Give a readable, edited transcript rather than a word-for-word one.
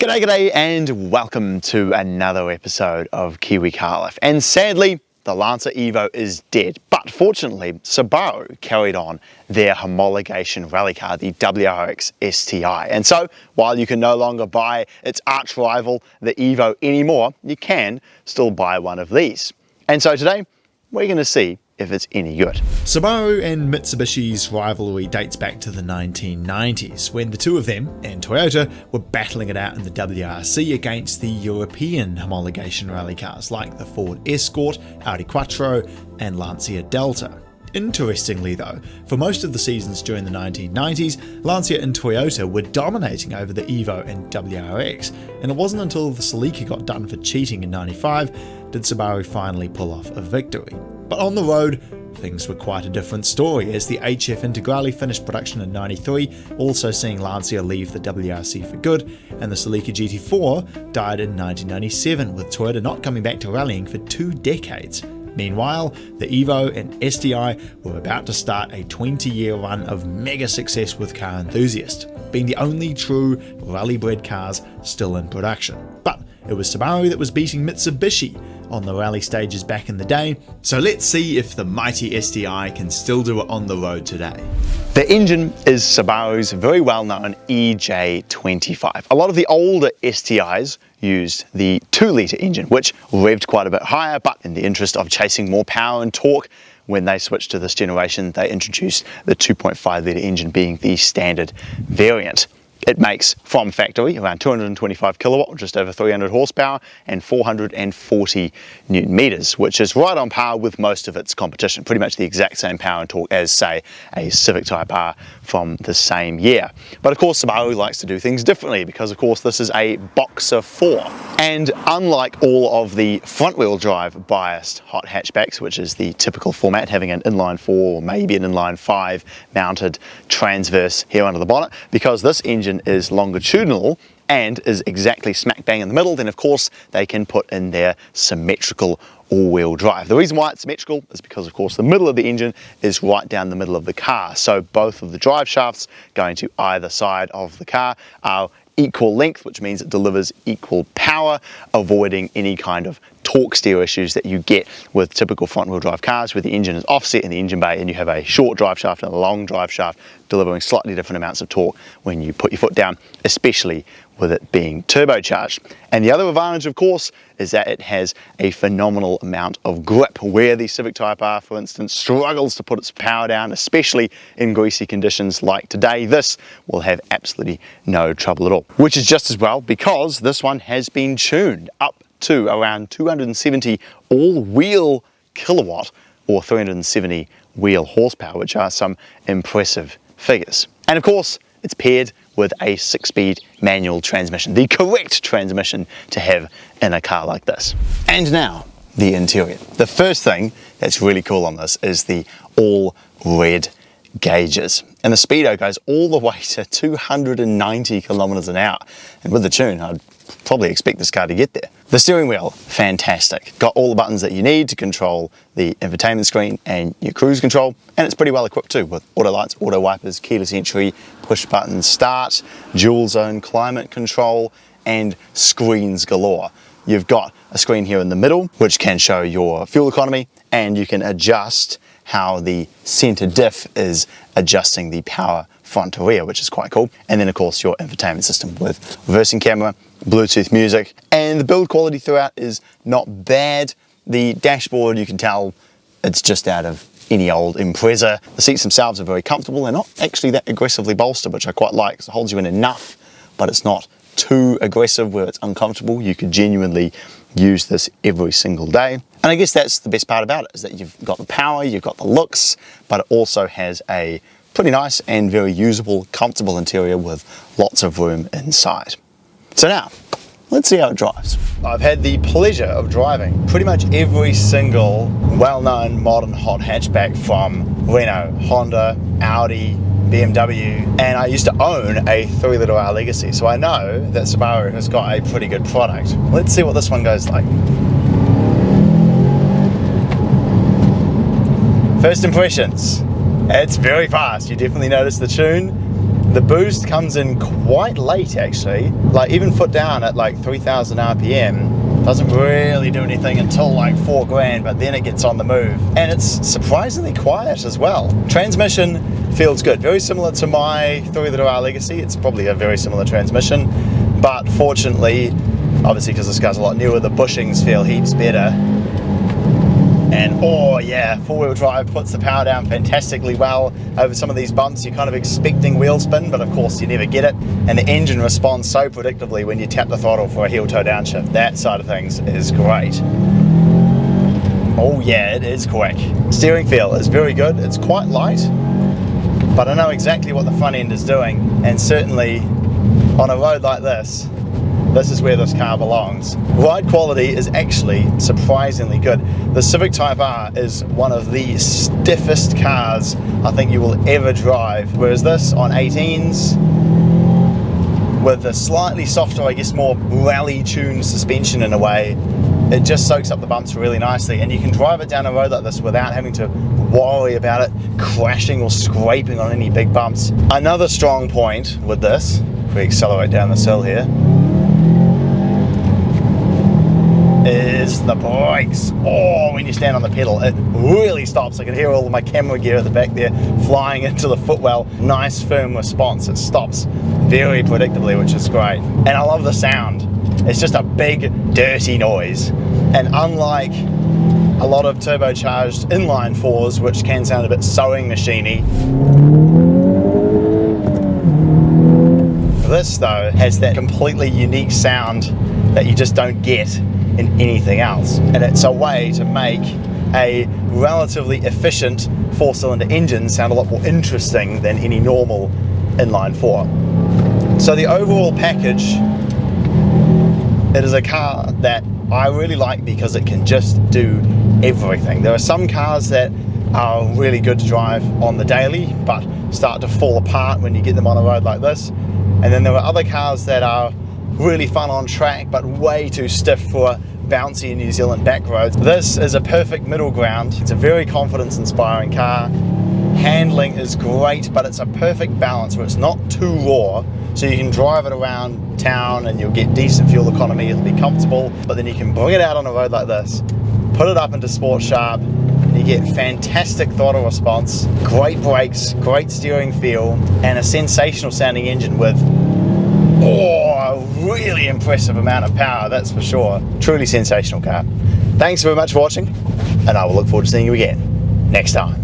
G'day and welcome to another episode of Kiwi Car Life. And sadly, the Lancer Evo is dead. But fortunately, Subaru carried on their homologation rally car, the WRX STi. And so, while you can no longer buy its arch rival, the Evo, anymore, you can still buy one of these. And so today, we're going to see if it's any good. Subaru and Mitsubishi's rivalry dates back to the 1990s, when the two of them and Toyota were battling it out in the WRC against the European homologation rally cars like the Ford Escort, Audi Quattro and Lancia Delta. Interestingly though, for most of the seasons during the 1990s, Lancia and Toyota were dominating over the Evo and WRX, and it wasn't until the Celica got done for cheating in 95 did Subaru finally pull off a victory. But on the road, things were quite a different story, as the HF Integrale finished production in 93, also seeing Lancia leave the WRC for good, and the Celica GT4 died in 1997, with Toyota not coming back to rallying for 2 decades. Meanwhile, the Evo and STi were about to start a 20-year run of mega success with car enthusiasts, being the only true rally-bred cars still in production. But it was Subaru that was beating Mitsubishi on the rally stages back in the day, so let's see if the mighty STi can still do it on the road today. The engine is Subaru's very well-known EJ25. A lot of the older STIs used the 2-litre engine, which revved quite a bit higher, but in the interest of chasing more power and torque, when they switched to this generation, they introduced the 2.5-litre engine being the standard variant. It makes, from factory, around 225 kilowatt, or just over 300 horsepower, and 440 newton meters, which is right on par with most of its competition. Pretty much the exact same power and torque as, say, a Civic Type R from the same year. But of course, Subaru likes to do things differently, because of course this is a Boxer 4. And unlike all of the front-wheel drive biased hot hatchbacks, which is the typical format, having an inline 4 or maybe an inline 5 mounted transverse here under the bonnet, because this engine is longitudinal and is exactly smack bang in the middle, then of course they can put in their symmetrical all-wheel drive. The reason why it's symmetrical is because of course the middle of the engine is right down the middle of the car, so both of the drive shafts going to either side of the car are equal length, which means it delivers equal power, avoiding any kind of torque steer issues that you get with typical front-wheel drive cars, where the engine is offset in the engine bay and you have a short drive shaft and a long drive shaft delivering slightly different amounts of torque when you put your foot down, especially with it being turbocharged. And the other advantage, of course, is that it has a phenomenal amount of grip, where the Civic Type R, for instance, struggles to put its power down, especially in greasy conditions like today. This will have absolutely no trouble at all, which is just as well because this one has been tuned up to around 270 all-wheel kilowatt or 370 wheel horsepower, which are some impressive figures. And of course, it's paired with a 6-speed manual transmission, the correct transmission to have in a car like this. And now, the interior. The first thing that's really cool on this is the all red gauges. And the speedo goes all the way to 290 kilometers an hour. And with the tune, I'd probably expect this car to get there. The steering wheel, fantastic. Got all the buttons that you need to control the infotainment screen and your cruise control, and it's pretty well equipped too, with auto lights, auto wipers, keyless entry, push button start, dual zone climate control, and screens galore. You've got a screen here in the middle, which can show your fuel economy, and you can adjust how the center diff is adjusting the power front to rear, which is quite cool. And then of course your infotainment system with reversing camera, Bluetooth music, and the build quality throughout is not bad. The dashboard, you can tell it's just out of any old Impreza. The seats themselves are very comfortable. They're not actually that aggressively bolstered, which I quite like. It holds you in enough, but it's not too aggressive where it's uncomfortable. You could genuinely use this every single day. And I guess that's the best part about it, is that you've got the power, you've got the looks, but it also has a pretty nice and very usable, comfortable interior with lots of room inside. So now, let's see how it drives. I've had the pleasure of driving pretty much every single well-known modern hot hatchback from Renault, Honda, Audi, BMW, and I used to own a 3-litre R Legacy, so I know that Subaru has got a pretty good product. Let's see what this one goes like. First impressions, it's very fast. You definitely notice the tune. The boost comes in quite late actually, like even foot down at like 3,000 RPM, doesn't really do anything until like 4 grand, but then it gets on the move. And it's surprisingly quiet as well. Transmission feels good, very similar to my 3-liter Legacy. It's probably a very similar transmission, but fortunately, obviously because this car's a lot newer, the bushings feel heaps better. And oh yeah, 4-wheel drive puts the power down fantastically well. Over some of these bumps you're kind of expecting wheel spin, but of course you never get it. And the engine responds so predictably when you tap the throttle for a heel toe downshift. That side of things is great. Oh yeah, it is quick. Steering feel is very good. It's quite light, but I know exactly what the front end is doing. And certainly on a road like this, this is where this car belongs. Ride quality is actually surprisingly good. The Civic Type R is one of the stiffest cars I think you will ever drive, whereas this on 18s, with the slightly softer, I guess more rally-tuned suspension in a way, it just soaks up the bumps really nicely, and you can drive it down a road like this without having to worry about it crashing or scraping on any big bumps. Another strong point with this, if we accelerate down this hill here, is the brakes. Oh, when you stand on the pedal, it really stops. I can hear all of my camera gear at the back there flying into the footwell. Nice firm response. It stops very predictably, which is great. And I love the sound. It's just a big, dirty noise. And unlike a lot of turbocharged inline 4s, which can sound a bit sewing machine-y, this though has that completely unique sound that you just don't get in anything else. And it's a way to make a relatively efficient 4-cylinder engine sound a lot more interesting than any normal inline 4. So the overall package, it is a car that I really like because it can just do everything. There are some cars that are really good to drive on the daily but start to fall apart when you get them on a road like this. And then there are other cars that are really fun on track but way too stiff for bouncy New Zealand back roads. This is a perfect middle ground. It's a very confidence inspiring car. Handling is great, but it's a perfect balance where it's not too raw, so you can drive it around town and you'll get decent fuel economy, it'll be comfortable, but then you can bring it out on a road like this, put it up into Sport Sharp, and you get fantastic throttle response, great brakes, great steering feel, and a sensational sounding engine with a really impressive amount of power, that's for sure. Truly sensational car. Thanks very much for watching, and I will look forward to seeing you again next time.